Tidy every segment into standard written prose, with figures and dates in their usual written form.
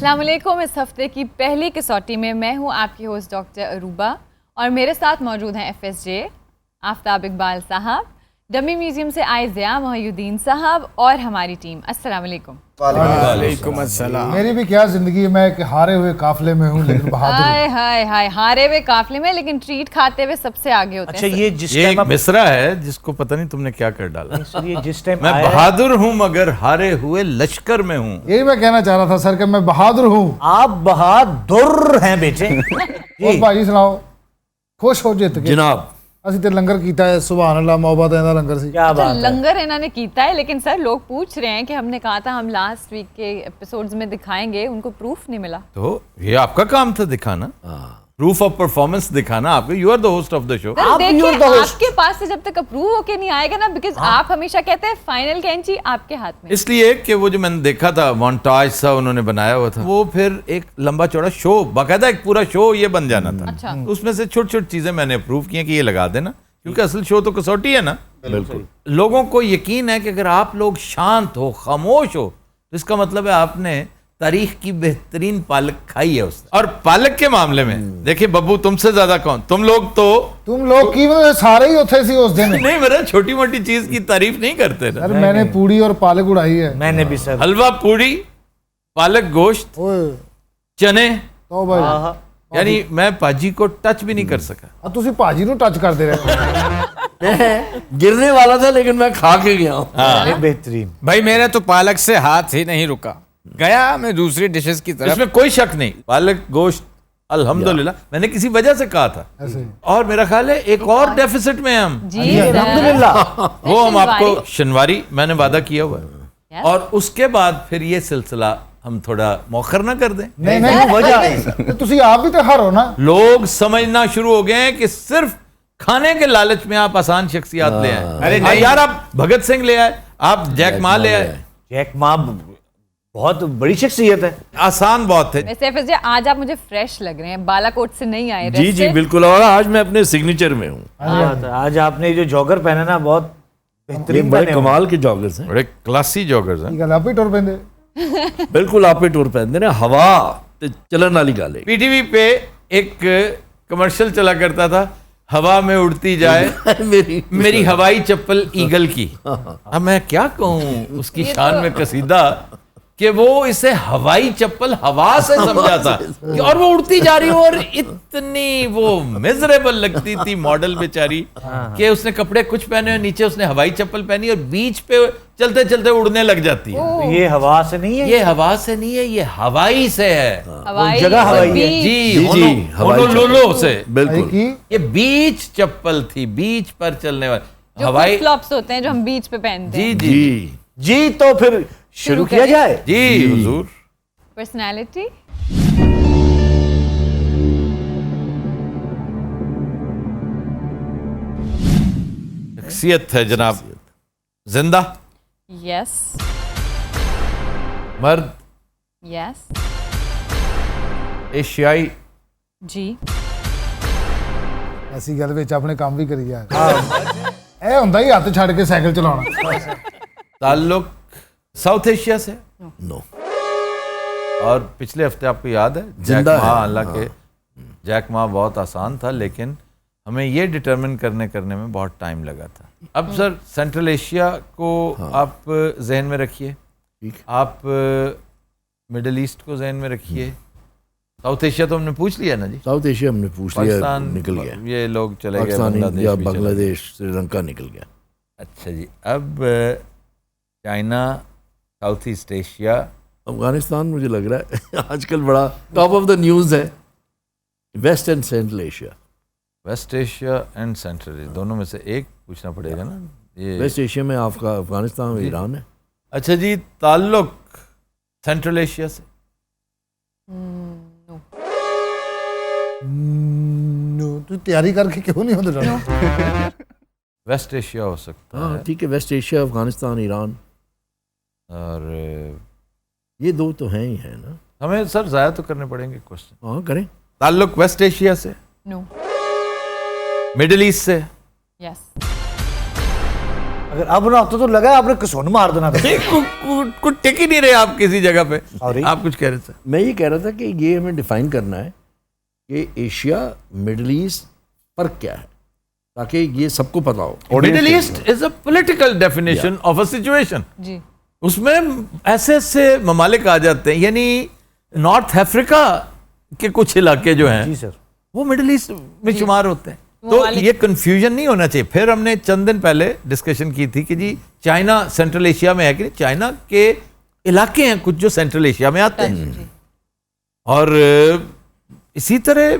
अस्सलाम वालेकुम। इस हफ्ते की पहली कसौटी में मैं हूं आपकी होस्ट डॉक्टर अरूबा और मेरे साथ मौजूद हैं FSJ आफ्ताब इकबाल साहब, डमी म्यूजियम से आए ज़िया मोहिउद्दीन साहब और हमारी टीम। अस्सलाम वालेकुम। वालेकुम अस्सलाम। मेरी भी क्या जिंदगी है, मैं एक हारे हुए काफिले में हूँ लेकिन बहादुर हूँ। हाय हाय हाय, हारे हुए काफिले में लेकिन ट्रीट खाते हुए सबसे आगे होते अच्छा हैं। ये एक मिसरा है जिसको पता नहीं तुमने क्या कर डाला। ये जिस टाइम मैं बहादुर हूँ मगर हारे हुए लश्कर में हूँ। यही मैं कहना चाह रहा था सर कि मैं बहादुर हूँ। आप बहादुर हैं बेटे। और भाई सुनाओ, खुश हो जित के जनाब ਅਸੀਂ ਤੇ ਲੰਗਰ ਕੀਤਾ है। सुभान अल्लाह, मोहब्बत है लंगर सी। क्या बात है। लंगर इन्होंने कीता है, लेकिन सर लोग पूछ रहे हैं कि हमने कहा था हम लास्ट वीक के एपिसोड्स में दिखाएंगे, उनको प्रूफ नहीं मिला। तो ये आपका काम था दिखाना, प्रूफ ऑफ परफॉर्मेंस दिखाना आपको। You are the host of the show. Sir देखिए, आपके पास से जब तक अप्रूव होके नहीं आएगा ना, बिकॉज आप हमेशा कहते हैं फाइनल कैंची आपके हाथ में। इसलिए कि वो जो मैंने देखा था मोन्टाज सा उन्होंने बनाया हुआ था, वो फिर एक लंबा चौड़ा शो, बाकायदा एक पूरा शो ये बन जाना था। अच्छा। उसमें से छोटी छोटी चीजें मैंने अप्रूव की हैं कि ये लगा देना, क्योंकि असल शो तो कसौटी है ना। बिल्कुल। लोगों को यकीन है कि अगर आप लोग शांत हो, खामोश हो, तो इसका मतलब है आपने तारीख की बेहतरीन पालक खाई है उसने। और पालक के मामले में देखिए बब्बू, तुमसे ज्यादा कौन, तुम लोग की वजह से सारे ही उठे सी उस दिन। नहीं, मेरा छोटी मोटी चीज की तारीफ नहीं करते ना। सर मैंने पूड़ी और पालक उड़ाई है। मैंने भी सर हलवा, पूड़ी, पालक गोश्त, ओए चने, तो भाई यानी मैं पाजी को टच भी नहीं कर सका। अब ਤੁਸੀਂ ਭਾਜੀ ਨੂੰ ਟੱਚ ਕਰਦੇ ਰਹੇ। गिरने वाला था लेकिन मैं खा के गया हूँ। अरे बेहतरीन। भाई मेरा तो पालक से हाथ ही नहीं रुका, गया मैं दूसरी डिशेस की तरफ। इसमें कोई शक नहीं, पालक गोश्त अल्हम्दुलिल्लाह मैंने किसी वजह से कहा था। ऐसे और मेरा ख्याल है एक और डेफिसिट में हैं हम। जी अल्हम्दुलिल्लाह। वो हम आपको शनिवारी मैंने वादा किया हुआ है, और उसके बाद फिर ये सिलसिला हम थोड़ा मौखर ना कर दें। नहीं नहीं वजह ਤੁਸੀਂ ਆਪ भी तो हर हो ना। लोग समझना शुरू हो गए हैं कि सिर्फ खाने के लालच में आप आसान शख्सियात ले आए। अरे नहीं यार, आप भगत सिंह ले आए, आप जैक मा ले आए, जैक मा बहुत बड़ी शख्सियत है। आसान बहुत थे। वैसे FSJ आज आप मुझे फ्रेश लग रहे हैं, बालाकोट से नहीं आए। जी जी बिल्कुल, और आज मैं अपने सिग्नेचर में हूँ। आज आपने जो जॉगर पहना ना, बहुत ये बेहतरीन बड़े पहने हो। कमाल के जॉगर्स हैं। बड़े क्लासी जॉगर्स हैं। ਕੀ ਗੱਲ ਆਪੇ ਟੁਰ ਪੈਂਦੇ। बिल्कुल आप ही टूर पहनते ना, हवा ते चलन वाली गल है। पीटीवी पे एक कमर्शियल चला करता था, हवा में उड़ती जाए मेरी हवाई चप्पल ईगल की। अब मैं क्या कहूँ उसकी शान में कसीदा कि वो इसे हवाई चप्पल हवा से समझा था, और वो उड़ती जा रही और इतनी वो मिजरेबल लगती थी मॉडल बेचारी कि उसने कपड़े कुछ पहने और नीचे उसने हवाई चप्पल पहनी और बीच पे चलते चलते उड़ने लग जाती है। ये हवा से नहीं है, ये हवा से नहीं है, ये हवाई से है। हवाई जगह हवाई है। बीच। जी जी, हवाई होनोलुलु से। बिल्कुल। की ये बीच चप्पल थी, बीच पर चलने वाली जो हवाई। फ्लॉप्स होते हैं जो हम बीच पे पहनते जी हैं। जी जी जी तो फिर शुरू किया करें। जाए। जी हुजूर। पर्सनालिटी। शख्सियत है जनाब, जिंदा, यस मर्द, यस एशियाई, जी। ਐਸੀ ਗੱਲ ਵਿੱਚ ਆਪਣੇ ਕੰਮ ਵੀ ਕਰੀ ਜਾ। ਇਹ ਹੁੰਦਾ ਹੀ ਹੱਥ ਛੱਡ ਕੇ ਸਾਈਕਲ ਚਲਾਉਣਾ। ताल्लुक साउथ एशिया से। नो और पिछले हफ्ते आपको याद है जैक जिंदा मा, है। हालांकि जैक मा बहुत आसान था, लेकिन हमें ये डिटरमिन करने में बहुत टाइम लगा था। अब सर सेंट्रल एशिया को आप जहन में रखिए, ठीक। आप मिडल ईस्ट को जहन में रखिए, साउथ एशिया तो हमने पूछ लिया ना जी। साउथ एशिया हमने पूछ लिया, पाकिस्तान निकल गया। ये लोग चले गए, पाकिस्तान, बांग्लादेश इंडिया, भी चले गए। बांग्लादेश, श्रीलंका निकल गया। अच्छा जी, अब China, South East Asia, Afghanistan मुझे लग रहा है आजकल बड़ा टॉप ऑफ द न्यूज़ है। West and Central Asia, West Asia and Central Asia, दोनों में से एक पूछना पड़ेगा ना ये। वेस्ट एशिया में आपका अफगानिस्तान और ईरान है। अच्छा जी, ताल्लुक सेंट्रल एशिया से। नो तू तैयारी करके क्यों नहीं होते डॉक्टर? वेस्ट एशिया हो सकता हाँ है, ठीक है, वेस्ट एशिया, अफगानिस्तान, ईरान, और ये दो तो हैं ही है ना। हमें सर ज़ाया तो करने पड़ेंगे क्वेश्चन। हाँ करें। ताल्लुक वेस्ट एशिया से, नो। मिडिल ईस्ट से, यस। अगर अब ना होता तो लगा आपने कसौन मार देना था। कुछ टिक ही नहीं रहे आप किसी जगह पे। और आप कुछ कह रहे थे? मैं ये कह रहा था कि ये हमें डिफाइन करना है कि एशिया मिडिल ईस्ट फर्क क्या है, ताकि ये सबको पता हो। Middle East is a political definition of a situation. जी उसमें ऐसे ऐसे ममालिक आ जाते हैं, यानी नॉर्थ अफ्रीका के कुछ इलाके जो हैं जी सर, वो मिडिल ईस्ट में शुमार होते हैं। तो ये कंफ्यूजन नहीं होना चाहिए। फिर हमने चंद दिन पहले डिस्कशन की थी कि जी चाइना सेंट्रल एशिया में है कि नहीं। चाइना के इलाके हैं कुछ जो सेंट्रल एशिया में आते हैं, और इसी तरह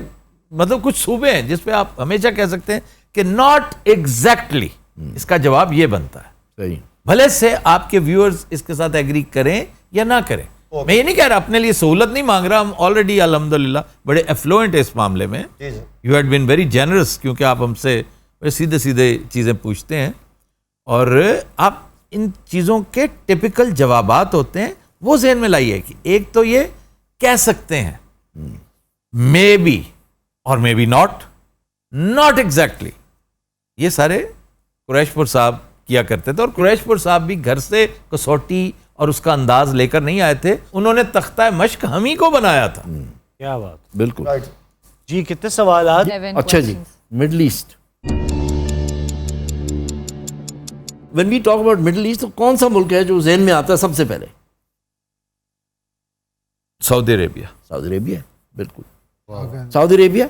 मतलब कुछ सूबे हैं जिसपे आप हमेशा कह सकते हैं कि नॉट एग्जैक्टली। इसका जवाब ये बनता है, सही, भले से आपके व्यूअर्स इसके साथ एग्री करें या ना करें। मैं ये नहीं कह रहा अपने लिए सहूलत नहीं मांग रहा, हम ऑलरेडी अल्हम्दुलिल्लाह बड़े एफ्लुएंट है इस मामले में। You had been very generous, क्योंकि आप हमसे बड़े सीधे सीधे चीज़ें पूछते हैं और आप इन चीज़ों के टिपिकल जवाबात होते हैं वो जहन में लाइए कि एक तो ये कह सकते हैं मे बी और मे बी नॉट एग्जैक्टली। ये सारे कुरैशपुर साहब किया करते थे, और कुरैशपुर साहब भी घर से कसौटी और उसका अंदाज लेकर नहीं आए थे। उन्होंने तख्ता मश्क हम ही को बनाया था। क्या बात। बिल्कुल। जी कितने सवाल आज? 7 अच्छा जी, questions. Middle East, when we talk about Middle East तो कौन सा मुल्क है जो ज़हन में आता है सबसे पहले? Saudi Arabia. सऊदी अरेबिया, बिल्कुल। सऊदी अरेबिया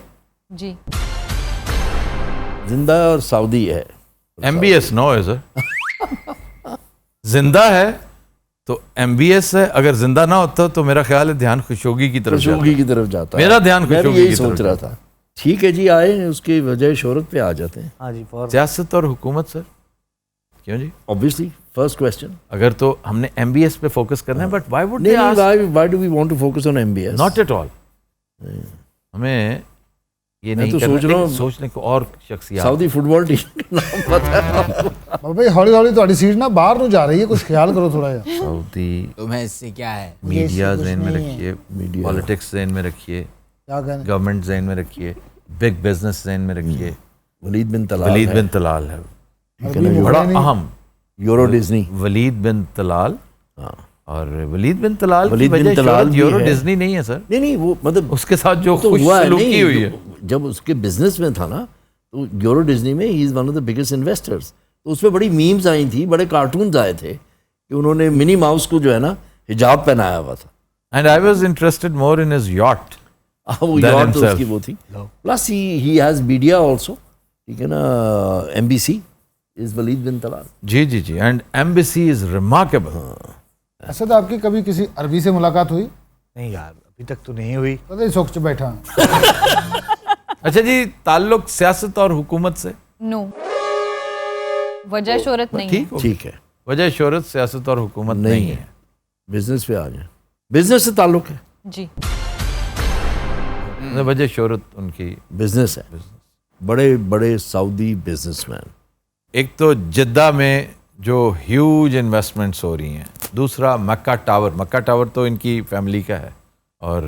जी जिंदा और सऊदी है। MBS नो है सर। जिंदा है तो MBS है, अगर जिंदा ना होता तो मेरा ख्याल है ध्यान खुशोगी की तरफ खुशोगी की तरफ जाता है। मेरा ध्यान मैं भी खुशोगी यही की सोच तरफ रहा था। ठीक है जी, आए उसकी वजह शोहरत पे आ जाते हैं। हाँ जी, फॉर सियासत और हुकूमत सर, क्यों जी? Obviously first question. अगर तो हमने MBS पे फोकस करना है, बट व्हाई वुड नहीं, why do we want to focus on MBS? Not at all. हमें ये मैं नहीं तो करना, सोच रहा हूँ लेकिन सोचने को और शख्सियत। सऊदी फुटबॉल टीम का नाम पता है? बाबा भाई हौली हौली ਤੁਹਾਡੀ सीट ना बाहर ਨੂੰ जा रही है, कुछ ख्याल करो थोड़ा यार। सऊदी तुम्हें इससे क्या है? मीडिया कुछ जहन में नहीं है। रखिए, मीडिया। पॉलिटिक्स जहन में रखिए, क्या कहने गवर्नमेंट जहन में रखिए, बिग बिजनेस जहन में रखिए। वलीद बिन तलाल वलीद है। बिन तलाल है, अरबी में बड़ा बोले नहीं। अहम। Euro Disney. Walid bin Talal, हाँ। और वलीद बिन तलाल की वलीद बिन वजह तलाल शोहरत भी यूरो है। डिज्नी नहीं है सर। नहीं वो मतलब उसके साथ जो तो खुश हुआ है, सलूकी नहीं, हुई है। जब उसके बिजनेस में था ना, तो यूरो डिज्नी में he is one of the biggest investors. तो उसमें बड़ी मीम्स आई थी, बड़े कार्टून्स आए थे कि उन्होंने मिनी माउस को जो है ना हिजाब पहनाया हुआ था। And I was interested more in his yacht. वो Than याद तो himself. उसकी वो थी। Plus he has media also, ठीक है ना। MBC is Waleed bin Talal. जी एंड एम्बेसी इज रिमार्केबल। ऐसा तो आपकी कभी किसी अरबी से मुलाकात हुई? नहीं यार, अभी तक तो नहीं हुई। पता ही सोच बैठा। अच्छा जी, ताल्लुक सियासत और हुकूमत से? नो, वजह शोहरत नहीं है। ठीक हो, ठीक है, वजह शोहरत सियासत और हुकूमत नहीं है। बिजनेस पे आ जाए। बिजनेस से ताल्लुक है, जी वजह शोहरत उनकी बिजनेस है। बड़े बड़े सऊदी बिजनेसमैन। एक तो जिद्दा में जो ह्यूज इन्वेस्टमेंट्स हो रही हैं, दूसरा मक्का टावर तो इनकी फैमिली का है, और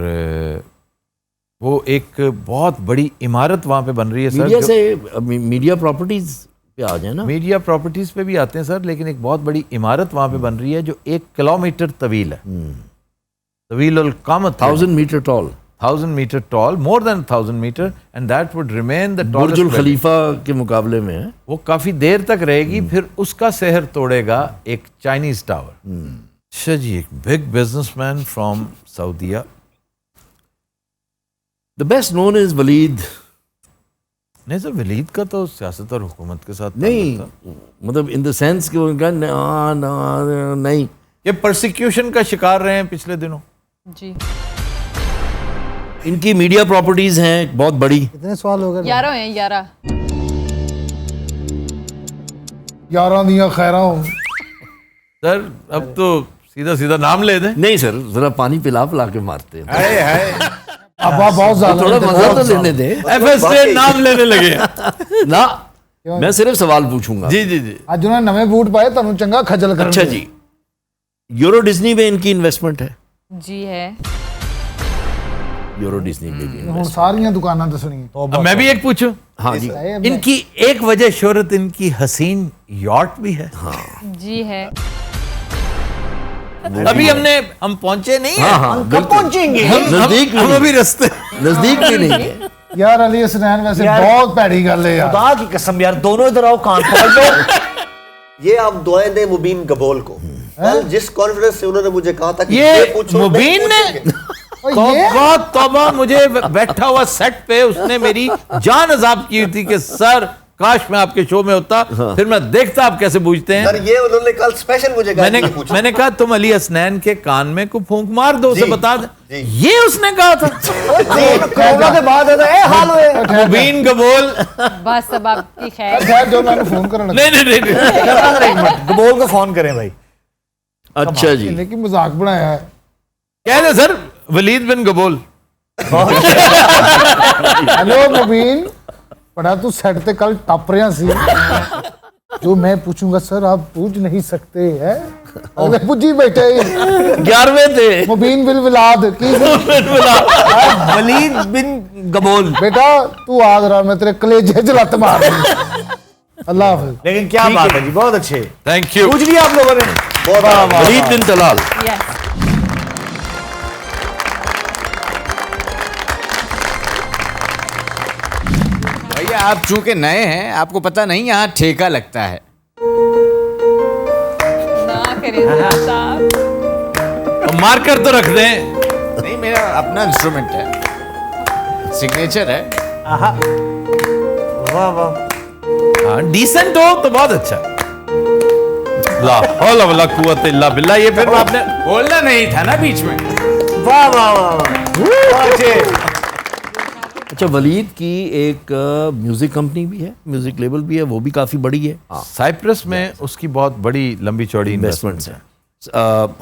वो एक बहुत बड़ी इमारत वहाँ पे बन रही है मीडिया सर। से मीडिया प्रॉपर्टीज पे आ जाए ना। मीडिया प्रॉपर्टीज पे भी आते हैं सर, लेकिन एक बहुत बड़ी इमारत वहाँ पे बन रही है जो 1 किलोमीटर तवील है। तवील और कामत 1000 metre tall. 1000 metre tall, more than 1000 metre, and that would remain the Burj al Khalifa के मुकाबले में है। वो काफी देर तक रहेगी, फिर उसका शहर तोड़ेगा एक चाइनीज टावर। अच्छा जी, एक बिग बिजनेसमैन फ्रॉम सऊदीया। The best known is Walid. नहीं सर, वलीद का तो सियासत और हुकूमत के साथ नहीं, ताल्लुक था। मतलब इन द सेंस कि उनका नहीं। ये परसिक्यूशन का शिकार रहे हैं पिछले दिनों। जी इनकी मीडिया प्रॉपर्टीज हैं बहुत बड़ी। कितने सवाल हो गए? 11 हैं, 11। यारां दियां खैरां हो। सर अब तो सीधा सीधा नाम ले दें। नहीं सर, जरा पानी पिला पिला के मारते हैं। अब आप बहुत ज्यादा थोड़ा मजा तो लेने दे। FSJ नाम लेने लगे हैं। ना, मैं सिर्फ सवाल पूछूंगा। जी ਅੱਜ ਉਹਨਾਂ ਨਵੇਂ ਬੂਟ ਪਾਏ ਤੁਹਾਨੂੰ ਚੰਗਾ ਖੱਜਲ ਕਰਨ। अच्छा जी, यूरो डिज्नी में इनकी इन्वेस्टमेंट है। जी है। यूरो डिज्नी में भी ਹੁਣ ਸਾਰੀਆਂ ਦੁਕਾਨਾਂ ਦੱਸਣੀਆਂ अब मैं भी एक पूछूं? हाँ जी इनकी एक वजह शोहरत इनकी हसीन यॉट भी है। जी है। अभी हम पहुंचे नहीं हाँ है। हाँ कब बिल्कुल। पहुंचेंगे? नजदीक हम भी अभी रास्ते नजदीक भी नहीं है। ਯਾਰ ਅਲੀ ਹਸਨੈਨ ਵੈਸੇ यार- ਬਹੁਤ ਭੈੜੀ ਗੱਲ ਹੈ ਯਾਰ खुदा की कसम यार, दोनों इधर आओ, कान पकड़ लो। ये आप दुआएं दें मुबीन गबोल को। कल जिस कॉन्फिडेंस से उन्होंने मुझे कहा था कि ये पूछो, नहीं मुबीन ने पूछेंगे। ये तौबा मुझे बैठा हुआ सेट पे उसने मेरी जान अजाब की थी कि सर काश मैं आपके शो में होता, फिर मैं देखता आप कैसे पूछते सर हैं। ये उन्होंने कल स्पेशल मुझे कहा मैंने कि ये पूछो। मैंने कहा तुम अली हसनैन के कान में को फूंक मार दो, उसे जी, बता दे। जी। ये उसने कहा था। कोरोना के बाद ए हाल हुए। मुबीन कबूल। बस सब आपकी खैर। ਖੈਰ ਜੋ ਮੈਨੂੰ ਫੋਨ ਕਰਨ ਲੱਗਾ नहीं नहीं नहीं एक मिनट, गबोल को फोन करें भाई। अच्छा जी ਇਹਨੇ ਕੀ ਮਜ਼ਾਕ ਬਣਾਇਆ ਹੈ कह दे सर वलीद बिन कबूल। हेलो मुबीन बड़ा तू सेट पे कल टप रहा सी जो मैं पूछूंगा सर आप पूछ नहीं सकते हैं अरे पूछी बैठे 11वें थे मुबीन बिल विलाद की वलीद बिन गबोल। बेटा तू आ जरा मैं तेरे कलेजे च लत मार दूं। अल्लाह हाफिज। लेकिन क्या बात है जी, बहुत अच्छे। Thank you. पूछ लिया आप लोगों ने? वलीद बिन तलाल। यस। भैया आप चूंकि नए हैं, आपको पता नहीं यहाँ ठेका लगता है। ना करें साहब। और मार्कर तो रख दें। नहीं, मेरा अपना इंस्ट्रूमेंट है, सिग्नेचर है। वाह वाह। हाँ डिसेंट हो तो बहुत अच्छा। ला हौला वला कुव्वत इल्ला बिल्लाह। ये फिर आपने बोलना नहीं था ना बीच में। वाह वाह वाह। बहुत अच्छे। अच्छा वलीद की एक म्यूजिक कंपनी भी है, म्यूजिक लेबल भी है, वो भी काफी बड़ी है। साइप्रस में उसकी बहुत बड़ी लंबी चौड़ी इन्वेस्टमेंट्स है।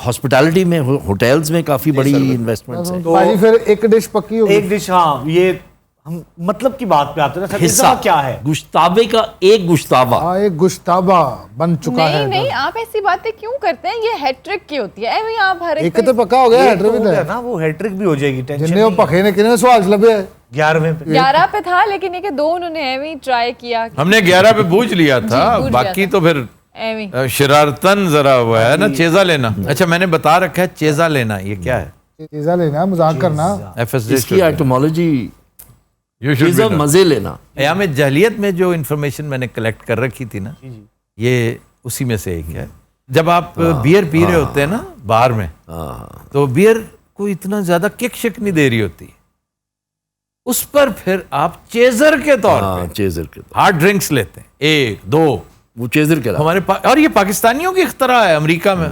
हॉस्पिटैलिटी में होटल्स में काफी बड़ी इन्वेस्टमेंट्स है। भाई फिर एक डिश पक्की होगी एक डिश, हाँ ये हम मतलब की बात पे आते हैं ना सर, हिस्सा क्या है? गुश्ताबे का एक गुश्ताबा। हाँ एक गुश्ताबा बन चुका नहीं है नहीं, आप ऐसी बातें क्यों करते हैं? ये हैट्रिक की होती है। ऐਵੇਂ आप हर एक तो पक्का हो गया ये हैट्रिक तो हो भी गया है ना, वो हैट्रिक भी हो जाएगी, टेंशन जिन्ने वो नहीं। पखे ने किने सवाल लबे 11वें पे 11 पे था, लेकिन ये कि 2 उन्होंने ऐਵੇਂ ही ट्राई किया। हमने 11 पे बूझ लिया था, बूझ लिया बाकी था। तो फिर ऐਵੇਂ ही। शरारतन जरा हुआ है ना चेजा लेना। अच्छा मैंने बता रखा है चेजा लेना, ये क्या है? चीजा लेना मजाक करना इसकी एटोमोलॉजी यू शुड मजे लेना। अयाम जहलियत में जो इन्फॉर्मेशन मैंने कलेक्ट कर रखी थी ना, ये उसी में से एक है। जब आप बियर पी रहे होते हैं ना बार में, तो बियर को इतना ज्यादा किक शिक नहीं दे रही होती, उस पर फिर आप चेजर के तौर पे चेजर के हार्ड ड्रिंक्स लेते हैं, 1 2। वो चेजर के और ये पाकिस्तानियों की इख्तरा है अमेरिका में।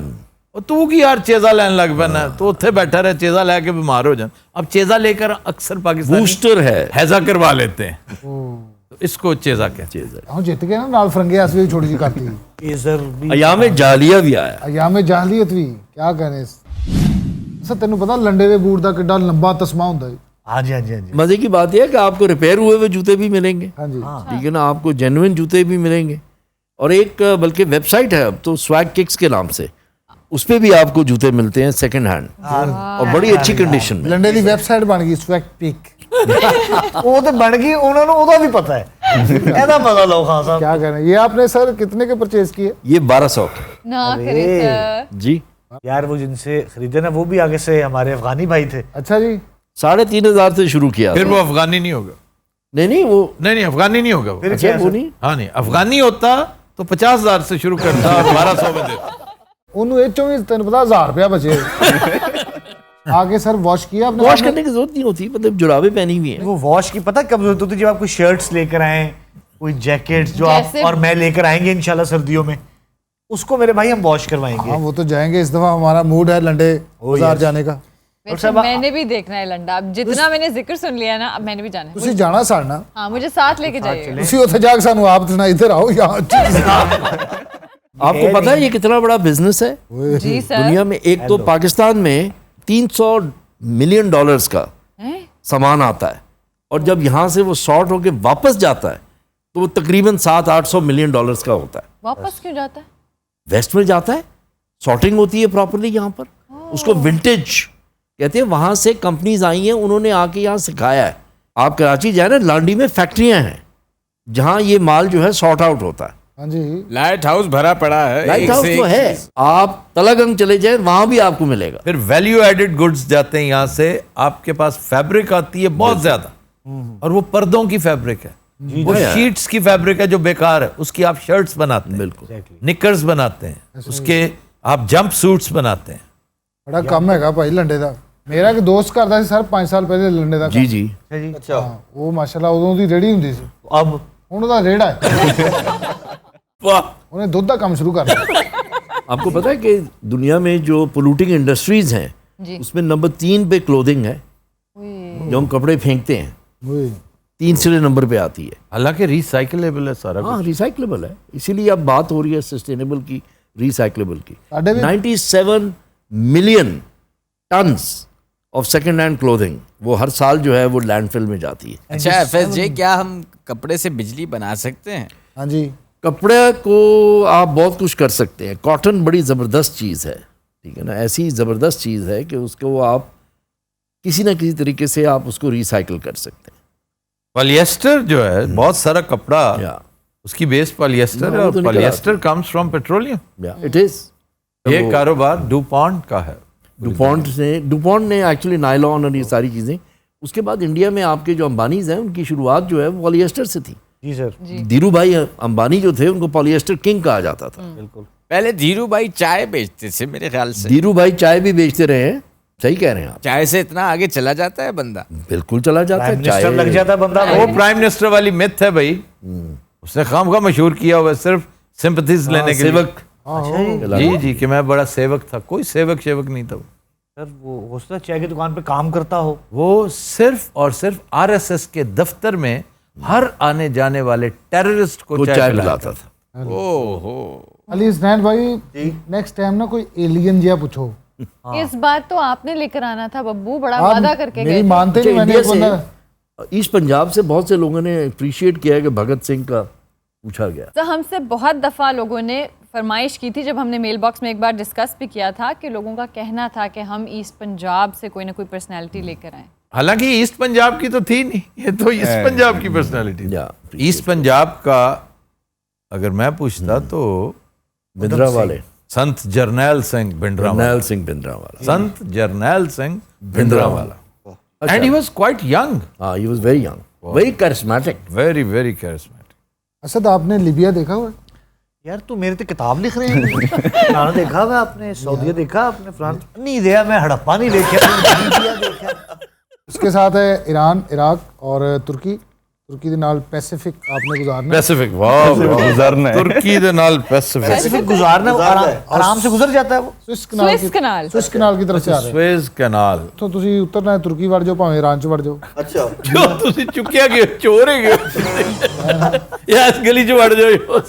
और तू की यार चेजा लैन लग पैना, तो उत्थे बैठा रहे चेजा लेके बीमार हो जाए। अब चेजा लेकर अक्सर पाकिस्तानी बूस्टर है, हैजा करवा लेते हैं, तो इसको चेजा कहते हैं। हम जीत गए ना नाल फरंगे अस भी छोटी सी करती चेजर भी। अयाम जालिया भी आया। अयामे जाहलीत भी क्या कहने सर तेन पता लंडे दे बूट दा किड्डा लंबा तस्मा हुंदा है। हाँ जी हाँ जी हाँ जी। मजे की बात यह है कि आपको रिपेयर हुए हुए जूते भी मिलेंगे, हाँ जी ठीक है ना, आपको जेन्युइन जूते भी मिलेंगे। और एक बल्कि वेबसाइट है अब तो स्वैग किक्स के नाम से, उस पे भी आपको जूते मिलते हैं सेकंड हैंड और बड़ी अच्छी कंडीशन में। लंडे दी वेबसाइट बन गई स्वैग पिक। वो तो बन गई, उन्होंने ਉਹਦਾ भी पता है। ऐसा पता लो खान साहब। क्या कहना ये आपने सर कितने के परचेज किए? ये 1200 के ना करें सर। जी। यार वो जिनसे खरीदे ना, वो भी आगे से हमारे अफगानी भाई थे। अच्छा जी 3500 से शुरू किया फिर था। वो अफगानी नहीं होगा। नहीं वो नहीं अफगानी नहीं होगा वो। फिर अच्छा क्या वो है? नहीं। हाँ नहीं, अफगानी होता तो 50,000 से शुरू करता और 1200 में देता। ਉਹਨੂੰ ਇਹ ਚੋਂ ਵੀ ਤੈਨੂੰ ਪਤਾ 1000 रुपया बचे आगे सर वॉश किया आपने? वॉश करने की जरूरत नहीं होती, मतलब जुराबे पहनी हुई है। वो वॉश की पता कब जरूरत होती है? जब आप कोई शर्ट्स लेकर आए, कोई जैकेट्स जो आप जैसे- और मैं लेकर आएंगे इंशाल्लाह सर्दियों में, उसको मेरे भाई हम वॉश करवाएंगे। हाँ वो तो जाएंगे इस दफा हमारा मूड है लंडे बाजार जाने का। वैसे मैंने भी देखना है लंडा। अब जितना मैंने जिक्र सुन लिया ना, अब मैंने भी जाना है। ਤੁਸੀਂ ਜਾਣਾ ਸਾੜਨਾ हाँ मुझे साथ लेके जाइए। ਤੁਸੀਂ ਉੱਥੇ ਜਾ ਕੇ ਸਾਨੂੰ ਆਪ ਦੱਸਣਾ ਇੱਧਰ ਆਓ ਯਾਰ आपको पता है ये कितना बड़ा बिजनेस है जी सर। दुनिया में? एक तो पाकिस्तान में 300 मिलियन डॉलर्स का हैं? सामान आता है, और जब यहाँ से वो शॉर्ट होके वापस जाता है तो वो तकरीबन 700-800 मिलियन डॉलर्स का होता है। वापस क्यों जाता है? वेस्ट में जाता है, सॉर्टिंग होती है प्रॉपरली यहाँ पर, उसको विंटेज कहते हैं वहाँ से कंपनीज आई हैं, उन्होंने आके यहाँ सिखाया है। आप कराची जाए ना, लांडी में फैक्ट्रियाँ हैं जहाँ ये माल जो है सॉर्ट आउट होता है। हाँ जी, लाइट हाउस भरा पड़ा है, लाइट एक हाउस से तो एक है, चीज। आप तलागंग चले जाए वहाँ भी आपको मिलेगा। फिर वैल्यू एडेड गुड्स जाते हैं यहाँ से, आपके पास फैब्रिक आती है बहुत ज्यादा, और वो पर्दों की फैब्रिक है, वो शीट्स की फैब्रिक है जो बेकार है, उसकी आप शर्ट्स बनाते हैं, बिल्कुल निकर्स बनाते हैं, उसके आप जंप सूट्स बनाते हैं। बड़ा कम हैगा भाई लंडे ਦਾ। ਮੇਰਾ ਇੱਕ ਦੋਸਤ ਕਰਦਾ ਸੀ ਸਰ 5 ਸਾਲ ਪਹਿਲੇ ਲੰਡੇ ਦਾ जी जी। अच्छा ਉਹ ਮਾਸ਼ਾਅੱਲਾ ਉਦੋਂ ਦੀ ਰੇੜੀ ਹੁੰਦੀ ਸੀ, अब ਹੁਣ ਉਹਦਾ ਰੇੜਾ ਹੈ। वाह, ਉਹਨੇ ਦੁੱਧ ਦਾ ਕੰਮ ਸ਼ੁਰੂ ਕਰ ਦਿੱਤਾ। आपको पता है कि दुनिया में जो पोल्यूटिंग इंडस्ट्रीज हैं जी। उसमें नंबर 3 पे क्लोथिंग है, जो हम कपड़े फेंकते हैं ओए 3 नंबर पे आती है। हालांकि रिसाइकलेबल है सारा हाँ रिसाइक्लेबल है, इसीलिए अब बात हो रही है सस्टेनेबल की, रिसाइक्लेबल की। साढ़े भी- 97 million tons of second hand clothing वो हर साल जो है वो लैंडफिल में जाती है। अच्छा FSJ, क्या हम कपड़े से बिजली बना सकते हैं? हाँ जी, कपड़े को आप बहुत कुछ कर सकते हैं। कॉटन बड़ी ज़बरदस्त चीज़ है, ठीक है ना, ऐसी ज़बरदस्त चीज़ है कि उसको आप किसी ना किसी तरीके से आप उसको रिसाइकिल कर सकते हैं। पॉलिएस्टर जो है बहुत सारा कपड़ा, या उसकी बेस पॉलिएस्टर है, वो और तो निकल polyester comes from petroleum. It is ये कारोबार डुपॉन्ट का है। डुपॉन्ट ने एक्चुअली नायलॉन और ये सारी चीज़ें, उसके बाद इंडिया में आपके जो अंबानीज हैं उनकी शुरुआत जो है वो पॉलिएस्टर से थी। जी सर, धीरू भाई अंबानी जो थे उनको पॉलिएस्टर किंग कहा जाता था। बिल्कुल। पहले धीरू भाई चाय बेचते थे मेरे ख्याल से। धीरू भाई चाय भी बेचते रहे हैं, सही कह रहे हैं आप, चाय से इतना आगे चला जाता है बंदा। बिल्कुल चला जाता प्राइम है। मिनिस्टर लग जाता है बंदा। वो प्राइम मिनिस्टर वाली मिथ है भाई, उसने खाम खा मशहूर किया हुआ है सिर्फ सिंपैथीज लेने के लिए। सेवक जी जी, कि मैं बड़ा सेवक था, कोई सेवक शेवक नहीं था। सर वो हो सकता है चाय की दुकान पे काम करता हो। वो सिर्फ और सिर्फ आरएसएस के दफ्तर में हर आने जाने वाले टेररिस्ट को को चाय चाय पिलाता पिलाता था। था। ओहो, अली हसनैन भाई नेक्स्ट टाइम ना कोई एलियन जिया पूछो। इस बार तो आपने लेकर आना था बब्बू, बड़ा आप वादा करके मेरी गए। मानते नहीं, मैंने इंडिया एक बंदा से ईस्ट पंजाब से बहुत से लोगों ने अप्रिशिएट किया है कि भगत सिंह का पूछा गया। तो हमसे बहुत दफ़ा लोगों ने फरमाइश की थी, जब हमने मेल बॉक्स में एक बार डिस्कस भी किया था, कि लोगों का कहना था कि हम ईस्ट पंजाब से कोई ना कोई पर्सनैलिटी लेकर आएँ। हालांकि ईस्ट पंजाब की तो थी नहीं, ये तो ईस्ट पंजाब की पर्सनालिटी। या ईस्ट पंजाब का अगर मैं पूछता तो बिंद्रा वाले, संत जरनैल सिंह भिंडरावाला, नैल सिंह बिंद्रा वाला। Sant Jarnail Singh Bhindranwala, and he was quite young, हाँ he was very young, very charismatic. Very very charismatic. Assad आपने लिबिया देखा हुआ है? यार तू मेरे तो किताब लिख रहे हैं। फलाना देखा हुआ आपने, सऊदीया देखा आपने, फलाना नहीं देखा, मैं हड़प्पा नहीं देखा, लीबिया देखा। उसके साथ है ईरान, इराक और तुर्की। तुर्की ਦੇ ਨਾਲ ਪੈਸੀਫਿਕ आपने गुजारना है। पैसिफिक, वाह गुजरना है तुर्की ਦੇ ਨਾਲ पैसिफिक, पैसिफिक गुजारना आराम से गुजर जाता है वो। Suez canal Suez canal. Suez canal की तरफ से आ रहे हैं। Suez canal. तो ਤੁਸੀਂ ਉਤਰਨਾ ਹੈ ਤੁਰਕੀ ਵੜ ਜਾਓ, ਭਾਵੇਂ ਈਰਾਨ ਚ ਵੜ ਜਾਓ। अच्छा जो ਤੁਸੀਂ ਚੁੱਕਿਆ ਗਏ ਚੋਰ ਹੈਗੇ ਯਾ ਇਸ ਗਲੀ ਚ ਵੜ ਜਾਓ।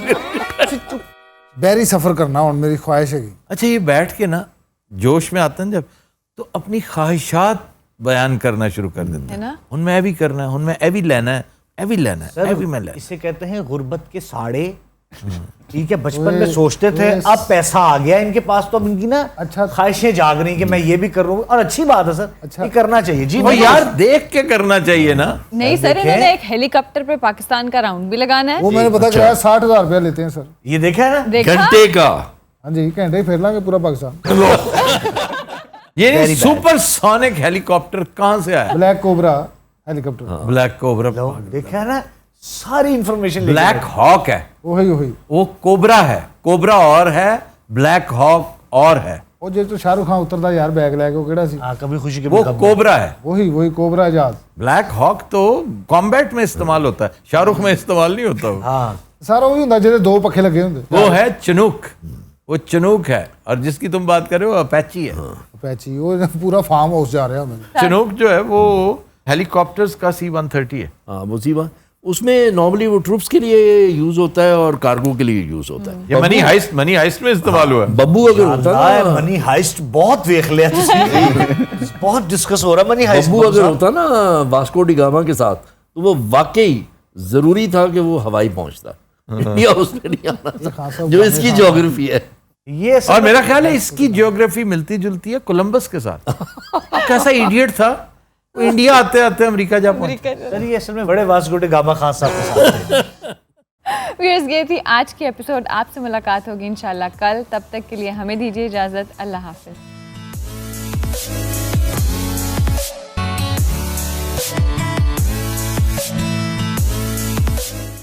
बहरी सफर करना और मेरी ख्वाहिश है। अच्छा, ये बैठ के ना जोश में आते हैं जब, तो अपनी ख्वाहिशात बयान करना शुरू कर देते है हैं। ना? उनमें ए भी करना है, उनमें ए भी लेना है, ए भी लेना है, ए भी मैं लेना। इसे कहते हैं गुर्बत के साड़े। ठीक है, बचपन में सोचते थे अब पैसा आ गया इनके पास, तो अब इनकी ना अच्छा। ख्वाहिशें जाग रही कि मैं ये भी कर रहा हूँ, और अच्छी बात है सर, अच्छा। ये करना चाहिए जी। वो यार देख के करना चाहिए ना। नहीं सर, इन्होंने एक हेलीकॉप्टर पे पाकिस्तान का राउंड भी लगाना है। वो मैंने पता कराया 60,000 रुपया लेते हैं सर। ये देखा है ना, देखा? घंटे का हाँ जी, घंटे ही फेर लांगे पूरा पाकिस्तान। ये सुपर सोनिक हेलीकॉप्टर कहाँ से आया? Black cobra helicopter, black cobra. देखा है ना, सारी इंफॉर्मेशन ब्लैक हॉक है, वही वही। वो कोबरा है, कोबरा और है, ब्लैक हॉक और है, ਉਹ ਜੇ ਤੋਂ शाहरुख खान उतरदा यार बैग लेके, वो केड़ा सी? हाँ, कभी खुशी के वो कोबरा है। वही वही कोबरा जहाज। ब्लैक हॉक तो कॉम्बैट में इस्तेमाल होता है, शाहरुख में इस्तेमाल नहीं होता वो। हाँ सारा वही हुंदा ਜਿਹਦੇ दो पखे लगे हुंदे। वो है चनूक, वो चनूक है, और जिसकी तुम बात कर रहे हो अपैची है। पैची वो पूरा फार्म हाउस जा रहा है मैं। चनूक जो है वो हेलीकॉप्टर्स का C-130 है। हाँ वो सी बात, उसमें नॉर्मली वो ट्रूप्स के लिए यूज होता है और कार्गो के लिए यूज होता है। ये मनी हाइस्ट में इस्तेमाल हुआ है। बब्बू अगर होता ना, मनी हाइस्ट बहुत देख लिया तुसी। बहुत डिस्कस हो रहा है मनी हाइस्ट। बब्बू अगर होता ना वास्को डी गामा के साथ, तो वो वाकई जरूरी था कि वो हवाई पहुंचता। इंडिया उसने नहीं आना था, जो इसकी ज्योग्राफी है। ये और मेरा ख्याल है इसकी जियोग्राफी मिलती जुलती है कोलंबस के साथ। कैसा इडियट था, वो इंडिया आते आते अमेरिका जा पहुंचा। चलिए, असल में बड़े वास्को ड गामा खान साहब के साथ थे। व्यूअर्स, ये थी आज की एपिसोड। आपसे मुलाकात होगी इंशाल्लाह कल। तब तक के लिए हमें दीजिए इजाज़त। अल्लाह हाफिज़।